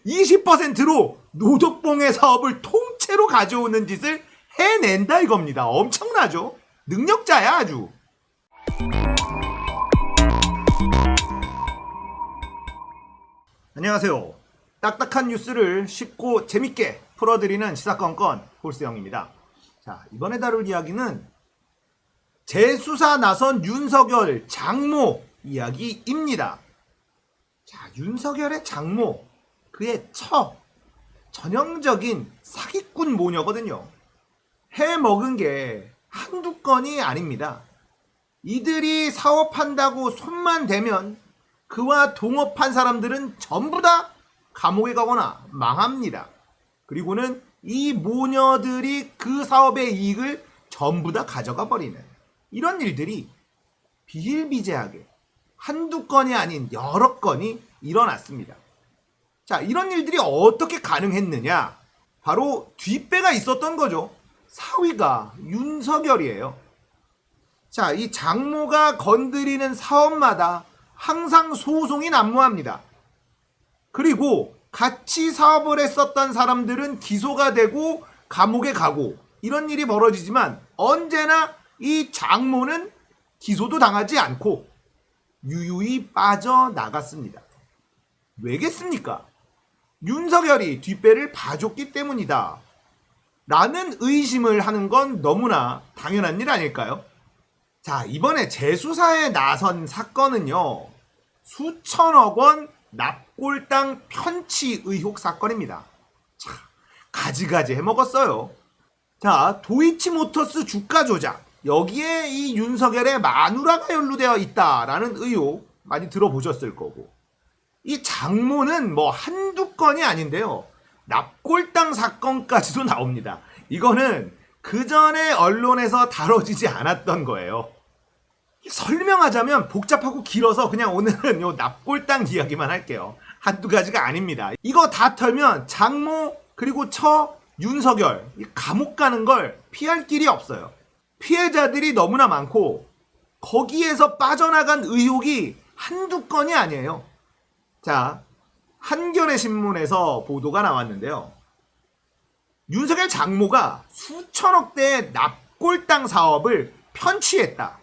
20%로 노덕봉의 사업을 통째로 가져오는 짓을 해낸다 이겁니다. 엄청나죠? 능력자야 아주. 안녕하세요. 딱딱한 뉴스를 쉽고 재밌게 풀어드리는 시사건건 홀스영입니다. 자, 이번에 다룰 이야기는 재수사 나선 윤석열 장모 이야기입니다. 자, 윤석열의 장모, 그의 전형적인 사기꾼 모녀거든요. 해먹은 게 한두 건이 아닙니다. 이들이 사업한다고 손만 대면 그와 동업한 사람들은 전부 다 감옥에 가거나 망합니다. 그리고는 이 모녀들이 그 사업의 이익을 전부 다 가져가 버리는 이런 일들이 비일비재하게 한두 건이 아닌 여러 건이 일어났습니다. 자, 이런 일들이 어떻게 가능했느냐? 바로 뒷배가 있었던 거죠. 사위가 윤석열이에요. 자, 이 장모가 건드리는 사업마다 항상 소송이 난무합니다. 그리고 같이 사업을 했었던 사람들은 기소가 되고 감옥에 가고 이런 일이 벌어지지만 언제나 이 장모는 기소도 당하지 않고 유유히 빠져나갔습니다. 왜겠습니까? 윤석열이 뒷배를 봐줬기 때문이다 라는 의심을 하는 건 너무나 당연한 일 아닐까요? 자, 이번에 재수사에 나선 사건은요, 수천억 원 납골당 편취 의혹 사건입니다. 자, 가지가지 해먹었어요. 자, 도이치모터스 주가 조작, 여기에 이 윤석열의 마누라가 연루되어 있다라는 의혹 많이 들어보셨을 거고, 이 장모는 뭐 한두 건이 아닌데요, 납골당 사건까지도 나옵니다. 이거는 그 전에 언론에서 다뤄지지 않았던 거예요. 설명하자면 복잡하고 길어서 그냥 오늘은 요 납골당 이야기만 할게요. 한두 가지가 아닙니다. 이거 다 털면 장모 그리고 윤석열 감옥 가는 걸 피할 길이 없어요. 피해자들이 너무나 많고 거기에서 빠져나간 의혹이 한두 건이 아니에요. 자, 한겨레 신문에서 보도가 나왔는데요. 윤석열 장모가 수천억대의 납골당 사업을 편취했다.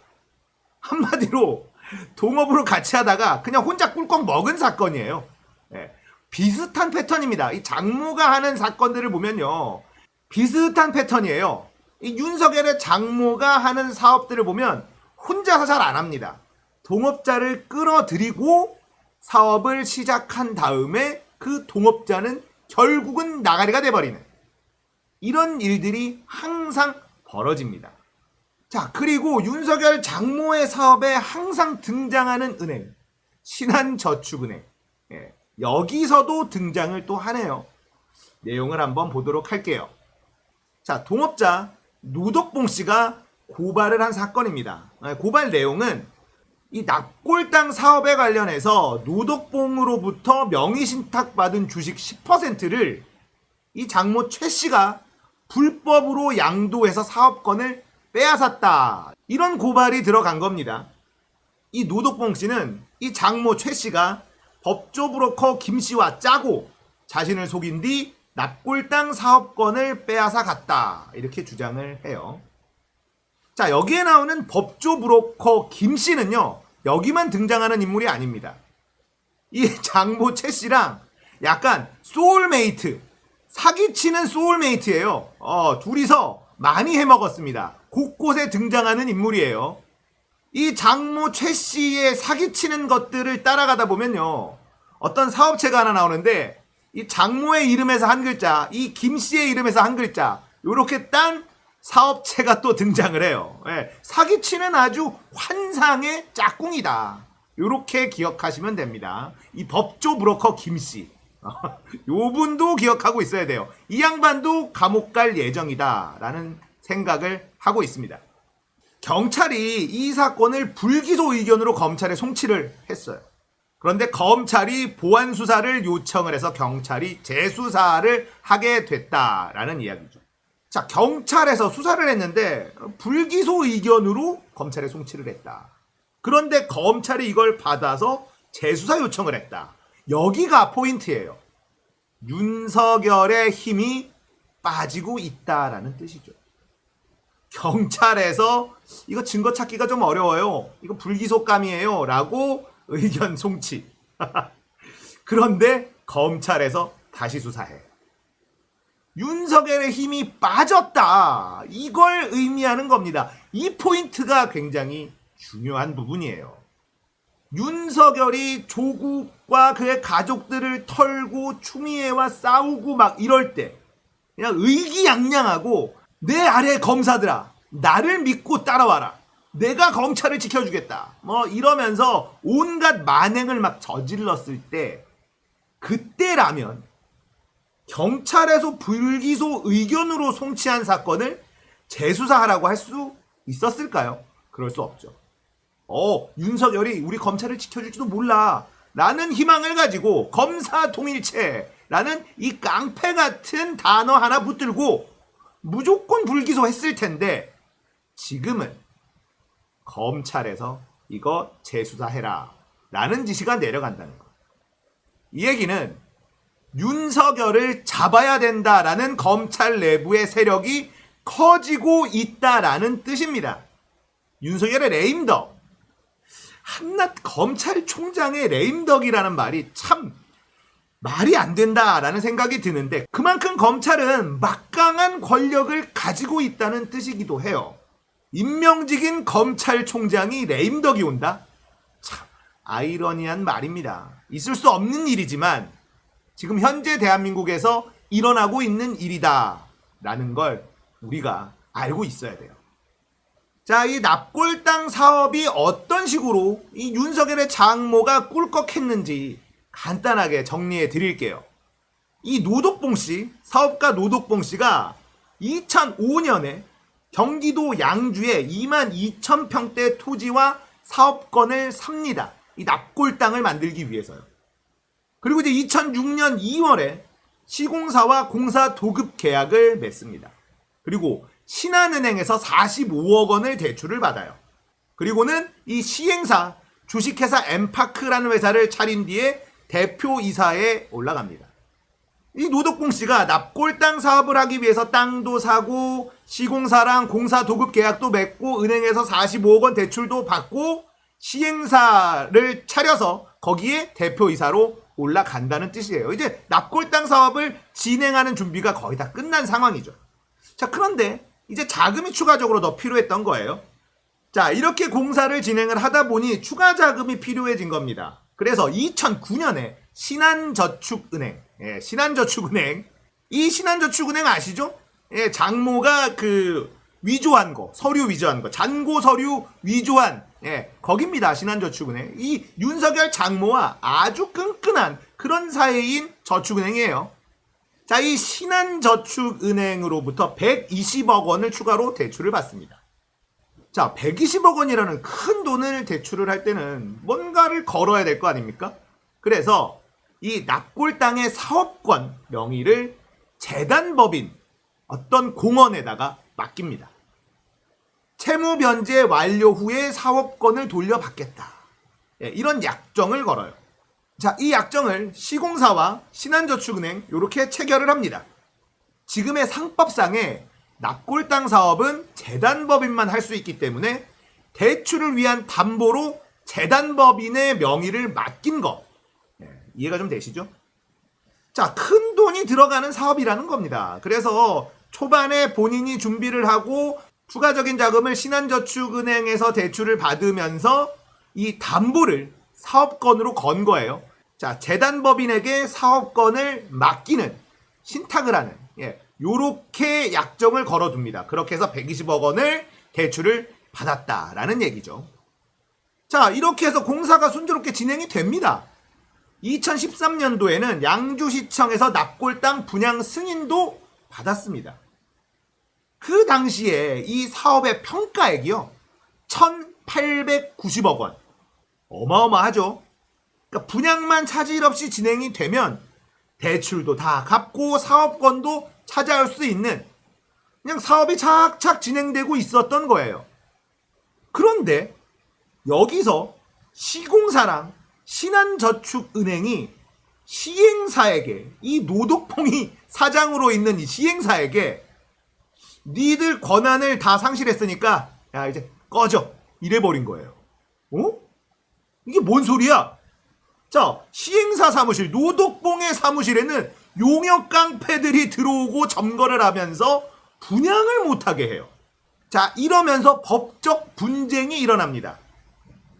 한마디로 동업으로 같이 하다가 그냥 혼자 꿀꺽 먹은 사건이에요. 네. 비슷한 패턴입니다. 이 장모가 하는 사건들을 보면요, 비슷한 패턴이에요. 이 윤석열의 장모가 하는 사업들을 보면 혼자서 잘 안 합니다. 동업자를 끌어들이고 사업을 시작한 다음에 그 동업자는 결국은 나가리가 돼버리는 이런 일들이 항상 벌어집니다. 자, 그리고 윤석열 장모의 사업에 항상 등장하는 은행, 신한저축은행. 예, 여기서도 등장을 또 하네요. 내용을 한번 보도록 할게요. 자, 동업자 노덕봉 씨가 고발을 한 사건입니다. 고발 내용은 이 납골당 사업에 관련해서 노덕봉으로부터 명의신탁받은 주식 10%를 이 장모 최 씨가 불법으로 양도해서 사업권을 빼앗았다. 이런 고발이 들어간 겁니다. 이 노덕봉 씨는 이 장모 최 씨가 법조 브로커 김 씨와 짜고 자신을 속인 뒤 납골당 사업권을 빼앗아 갔다. 이렇게 주장을 해요. 자, 여기에 나오는 법조 브로커 김 씨는요, 여기만 등장하는 인물이 아닙니다. 이 장모 최 씨랑 약간 소울메이트, 사기치는 소울메이트예요. 둘이서 많이 해먹었습니다. 곳곳에 등장하는 인물이에요. 이 장모 최 씨의 사기치는 것들을 따라가다 보면요, 어떤 사업체가 하나 나오는데 이 장모의 이름에서 한 글자, 이 김 씨의 이름에서 한 글자, 요렇게 딴 사업체가 또 등장을 해요. 예, 사기치는 아주 환상의 짝꿍이다. 요렇게 기억하시면 됩니다. 이 법조 브로커 김 씨. 요 분도 기억하고 있어야 돼요. 이 양반도 감옥 갈 예정이다 라는 생각을 하고 있습니다. 경찰이 이 사건을 불기소 의견으로 검찰에 송치를 했어요. 그런데 검찰이 보완 수사를 요청을 해서 경찰이 재수사를 하게 됐다라는 이야기죠. 자, 경찰에서 수사를 했는데 불기소 의견으로 검찰에 송치를 했다. 그런데 검찰이 이걸 받아서 재수사 요청을 했다. 여기가 포인트예요. 윤석열의 힘이 빠지고 있다라는 뜻이죠. 경찰에서 이거 증거 찾기가 좀 어려워요. 이거 불기소감이에요. 라고 의견 송치. 그런데 검찰에서 다시 수사해. 윤석열의 힘이 빠졌다. 이걸 의미하는 겁니다. 이 포인트가 굉장히 중요한 부분이에요. 윤석열이 조국과 그의 가족들을 털고 추미애와 싸우고 막 이럴 때 그냥 의기양양하고 내 아래 검사들아 나를 믿고 따라와라. 내가 검찰을 지켜주겠다. 뭐 이러면서 온갖 만행을 막 저질렀을 때 그때라면 경찰에서 불기소 의견으로 송치한 사건을 재수사하라고 할 수 있었을까요? 그럴 수 없죠. 윤석열이 우리 검찰을 지켜줄지도 몰라 라는 희망을 가지고 검사 동일체라는 이 깡패 같은 단어 하나 붙들고 무조건 불기소 했을 텐데 지금은 검찰에서 이거 재수사해라 라는 지시가 내려간다는 거. 이 얘기는 윤석열을 잡아야 된다라는 검찰 내부의 세력이 커지고 있다라는 뜻입니다. 윤석열의 레임덕. 한낱 검찰총장의 레임덕이라는 말이 참 말이 안 된다라는 생각이 드는데 그만큼 검찰은 막강한 권력을 가지고 있다는 뜻이기도 해요. 임명직인 검찰총장이 레임덕이 온다? 참 아이러니한 말입니다. 있을 수 없는 일이지만 지금 현재 대한민국에서 일어나고 있는 일이다라는 걸 우리가 알고 있어야 돼요. 자, 이 납골당 사업이 어떤 식으로 이 윤석열의 장모가 꿀꺽했는지 간단하게 정리해 드릴게요. 이 노덕봉 씨, 사업가 노덕봉 씨가 2005년에 경기도 양주에 22,000평대 토지와 사업권을 삽니다. 이 납골당을 만들기 위해서요. 그리고 이제 2006년 2월에 시공사와 공사 도급 계약을 맺습니다. 그리고 신한은행에서 45억 원을 대출을 받아요. 그리고는 이 시행사 주식회사 엠파크라는 회사를 차린 뒤에 대표이사에 올라갑니다. 이 노덕봉 씨가 납골당 사업을 하기 위해서 땅도 사고 시공사랑 공사 도급 계약도 맺고 은행에서 45억 원 대출도 받고 시행사를 차려서 거기에 대표이사로 올라간다는 뜻이에요. 이제 납골당 사업을 진행하는 준비가 거의 다 끝난 상황이죠. 자, 그런데 이제 자금이 추가적으로 더 필요했던 거예요. 자, 이렇게 공사를 진행을 하다 보니 추가 자금이 필요해진 겁니다. 그래서 2009년에 신한저축은행, 신한저축은행, 이 신한저축은행 아시죠? 장모가 그 위조한 거, 서류 위조한 거, 잔고 서류 위조한, 거깁니다. 신한저축은행. 이 윤석열 장모와 아주 끈끈한 그런 사이인 저축은행이에요. 자, 이 신한저축은행으로부터 120억 원을 추가로 대출을 받습니다. 자, 120억 원이라는 큰 돈을 대출을 할 때는 뭔가를 걸어야 될 거 아닙니까? 그래서 이 납골당의 사업권 명의를 재단법인 어떤 공원에다가 맡깁니다. 채무 변제 완료 후에 사업권을 돌려받겠다. 이런 약정을 걸어요. 자, 이 약정을 시공사와 신한저축은행 이렇게 체결을 합니다. 지금의 상법상에 납골당 사업은 재단법인만 할 수 있기 때문에 대출을 위한 담보로 재단법인의 명의를 맡긴 거. 이해가 좀 되시죠? 자, 큰 돈이 들어가는 사업이라는 겁니다. 그래서 초반에 본인이 준비를 하고 추가적인 자금을 신한저축은행에서 대출을 받으면서 이 담보를 사업권으로 건 거예요. 자, 재단법인에게 사업권을 맡기는 신탁을 하는 요렇게 약정을 걸어둡니다. 그렇게 해서 120억 원을 대출을 받았다라는 얘기죠. 자, 이렇게 해서 공사가 순조롭게 진행이 됩니다. 2013년도에는 양주시청에서 납골당 분양 승인도 받았습니다. 그 당시에 이 사업의 평가액이요 1,890억 원. 어마어마하죠. 그러니까 분양만 차질 없이 진행이 되면 대출도 다 갚고 사업권도 차지할 수 있는 그냥 사업이 착착 진행되고 있었던 거예요. 그런데 여기서 시공사랑 신한저축은행이 시행사에게, 이 노덕봉이 사장으로 있는 이 시행사에게 니들 권한을 다 상실했으니까 야 이제 꺼져 이래버린 거예요. 어? 이게 뭔 소리야? 자, 시행사 사무실, 노덕봉의 사무실에는 용역 깡패들이 들어오고 점거를 하면서 분양을 못하게 해요. 자, 이러면서 법적 분쟁이 일어납니다.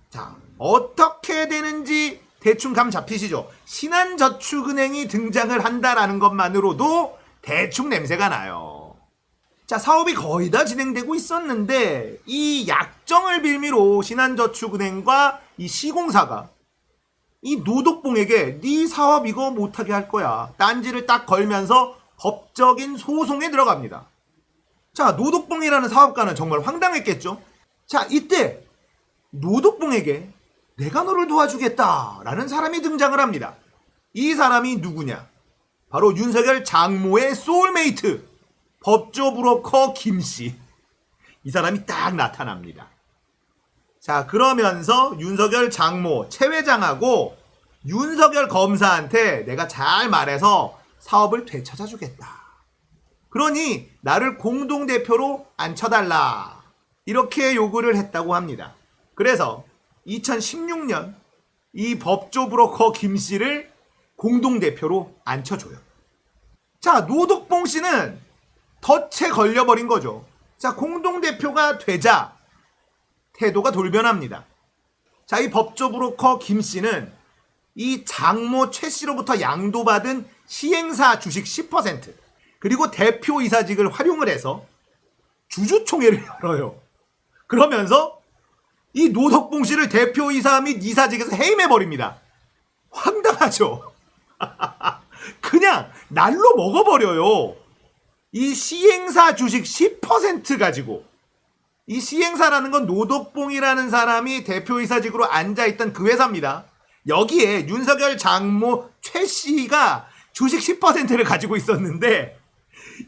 자, 어떻게 되는지 대충 감 잡히시죠? 신한저축은행이 등장을 한다라는 것만으로도 대충 냄새가 나요. 자, 사업이 거의 다 진행되고 있었는데 이 약정을 빌미로 신한저축은행과 이 시공사가 이 노덕봉에게 네 사업 이거 못하게 할 거야 딴지를 딱 걸면서 법적인 소송에 들어갑니다. 자, 노덕봉이라는 사업가는 정말 황당했겠죠. 자, 이때 노덕봉에게 내가 너를 도와주겠다라는 사람이 등장을 합니다. 이 사람이 누구냐? 바로 윤석열 장모의 소울메이트 법조 브로커 김씨. 이 사람이 딱 나타납니다. 자, 그러면서 윤석열 장모 최 회장하고 윤석열 검사한테 내가 잘 말해서 사업을 되찾아주겠다. 그러니 나를 공동대표로 앉혀달라. 이렇게 요구를 했다고 합니다. 그래서 2016년 이 법조 브로커 김씨를 공동대표로 앉혀줘요. 자, 노덕봉 씨는 덫에 걸려버린 거죠. 자, 공동대표가 되자 태도가 돌변합니다. 자, 이 법조 브로커 김 씨는 이 장모 최 씨로부터 양도받은 시행사 주식 10% 그리고 대표이사직을 활용을 해서 주주총회를 열어요. 그러면서 이 노덕봉 씨를 대표이사 및 이사직에서 해임해버립니다. 황당하죠? 그냥 날로 먹어버려요. 이 시행사 주식 10% 가지고. 이 시행사라는 건 노덕봉이라는 사람이 대표이사직으로 앉아있던 그 회사입니다. 여기에 윤석열 장모 최 씨가 주식 10%를 가지고 있었는데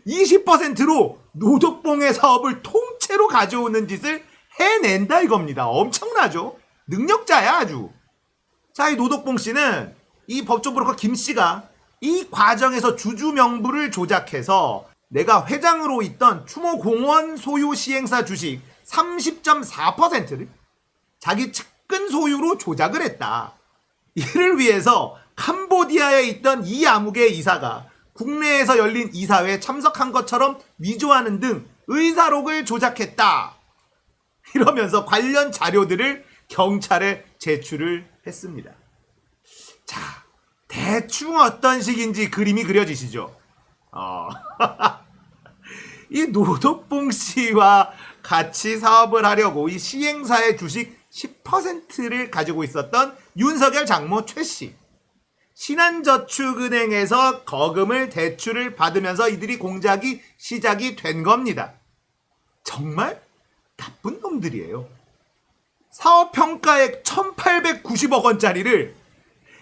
이 10%로 노덕봉의 사업을 통째로 가져오는 짓을 해낸다 이겁니다. 엄청나죠? 능력자야 아주. 자, 이 노덕봉 씨는 이 법조 브로커 김 씨가 이 과정에서 주주 명부를 조작해서 내가 회장으로 있던 추모공원 소유 시행사 주식 30.4%를 자기 측근 소유로 조작을 했다. 이를 위해서 캄보디아에 있던 이 암흑의 이사가 국내에서 열린 이사회에 참석한 것처럼 위조하는 등 의사록을 조작했다. 이러면서 관련 자료들을 경찰에 제출을 했습니다. 자, 대충 어떤 식인지 그림이 그려지시죠? 이 노덕봉 씨와 같이 사업을 하려고 이 시행사의 주식 10%를 가지고 있었던 윤석열 장모 최 씨. 신한저축은행에서 거금을 대출을 받으면서 이들이 공작이 시작이 된 겁니다. 정말 나쁜 놈들이에요. 사업평가액 1890억 원짜리를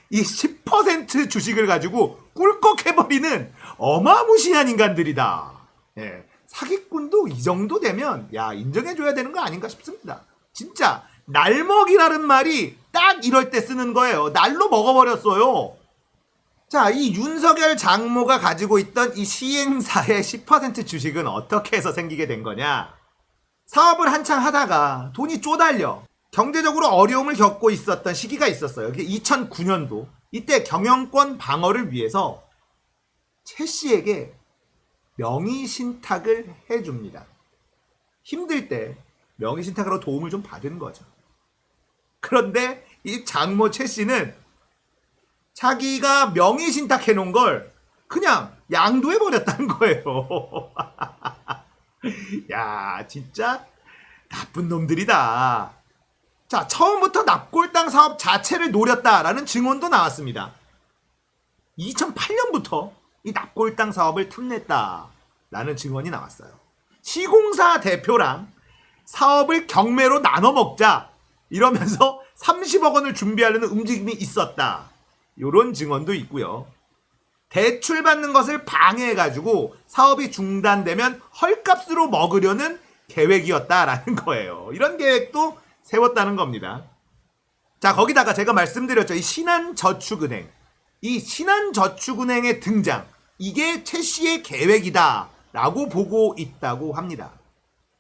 이 10% 주식을 가지고 꿀꺽해버리는 어마무시한 인간들이다. 예, 사기꾼도 이 정도 되면 인정해줘야 되는 거 아닌가 싶습니다. 진짜 날먹이라는 말이 딱 이럴 때 쓰는 거예요. 날로 먹어버렸어요. 자, 이 윤석열 장모가 가지고 있던 이 시행사의 10% 주식은 어떻게 해서 생기게 된 거냐? 사업을 한창 하다가 돈이 쪼달려 경제적으로 어려움을 겪고 있었던 시기가 있었어요. 그게 2009년도. 이때 경영권 방어를 위해서 최 씨에게 명의신탁을 해줍니다. 힘들 때 명의신탁으로 도움을 좀 받은 거죠. 그런데 이 장모 최 씨는 자기가 명의신탁해 놓은 걸 그냥 양도해버렸다는 거예요. 야, 진짜 나쁜 놈들이다. 자, 처음부터 납골당 사업 자체를 노렸다라는 증언도 나왔습니다. 2008년부터 이 납골당 사업을 탐냈다라는 증언이 나왔어요. 시공사 대표랑 사업을 경매로 나눠 먹자 이러면서 30억 원을 준비하려는 움직임이 있었다. 이런 증언도 있고요. 대출 받는 것을 방해해가지고 사업이 중단되면 헐값으로 먹으려는 계획이었다라는 거예요. 이런 계획도 세웠다는 겁니다. 자, 거기다가 제가 말씀드렸죠. 이 신한저축은행. 이 신한저축은행의 등장, 이게 최 씨의 계획이다 라고 보고 있다고 합니다.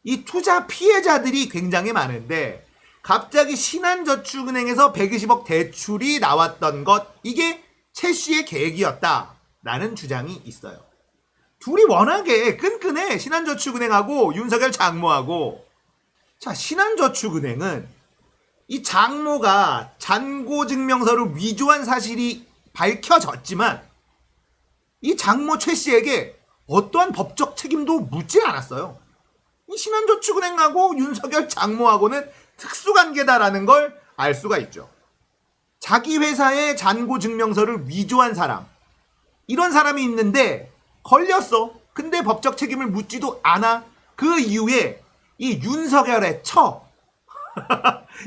이 투자 피해자들이 굉장히 많은데 갑자기 신한저축은행에서 120억 대출이 나왔던 것, 이게 최 씨의 계획이었다라는 주장이 있어요. 둘이 워낙에 끈끈해. 신한저축은행하고 윤석열 장모하고. 자, 신한저축은행은 이 장모가 잔고증명서를 위조한 사실이 밝혀졌지만 이 장모 최 씨에게 어떠한 법적 책임도 묻지 않았어요. 이 신한저축은행하고 윤석열 장모하고는 특수관계다라는 걸 알 수가 있죠. 자기 회사의 잔고증명서를 위조한 사람, 이런 사람이 있는데 걸렸어. 근데 법적 책임을 묻지도 않아. 그 이후에 이 윤석열의 처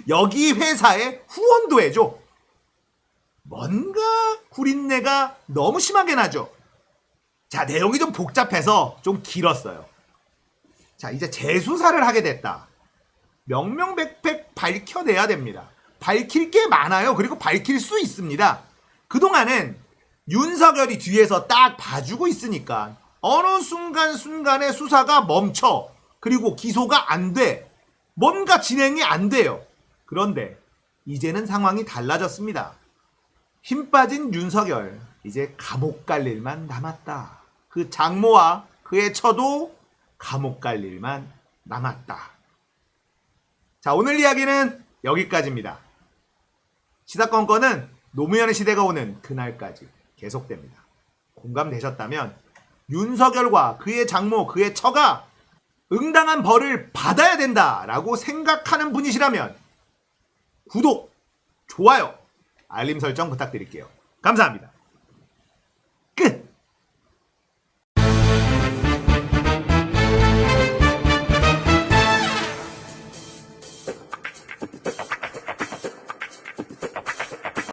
여기 회사에 후원도 해줘. 뭔가 구린내가 너무 심하게 나죠. 자, 내용이 좀 복잡해서 좀 길었어요. 자, 이제 재수사를 하게 됐다. 명명백백 밝혀내야 됩니다. 밝힐 게 많아요. 그리고 밝힐 수 있습니다. 그동안은 윤석열이 뒤에서 딱 봐주고 있으니까 어느 순간순간에 수사가 멈춰. 그리고 기소가 안 돼. 뭔가 진행이 안 돼요. 그런데 이제는 상황이 달라졌습니다. 힘 빠진 윤석열, 이제 감옥 갈 일만 남았다. 그 장모와 그의 처도 감옥 갈 일만 남았다. 자, 오늘 이야기는 여기까지입니다. 시사건건은 노무현의 시대가 오는 그날까지 계속됩니다. 공감되셨다면 윤석열과 그의 장모, 그의 처가 응당한 벌을 받아야 된다라고 생각하는 분이시라면 구독, 좋아요, 알림 설정 부탁드릴게요. 감사합니다.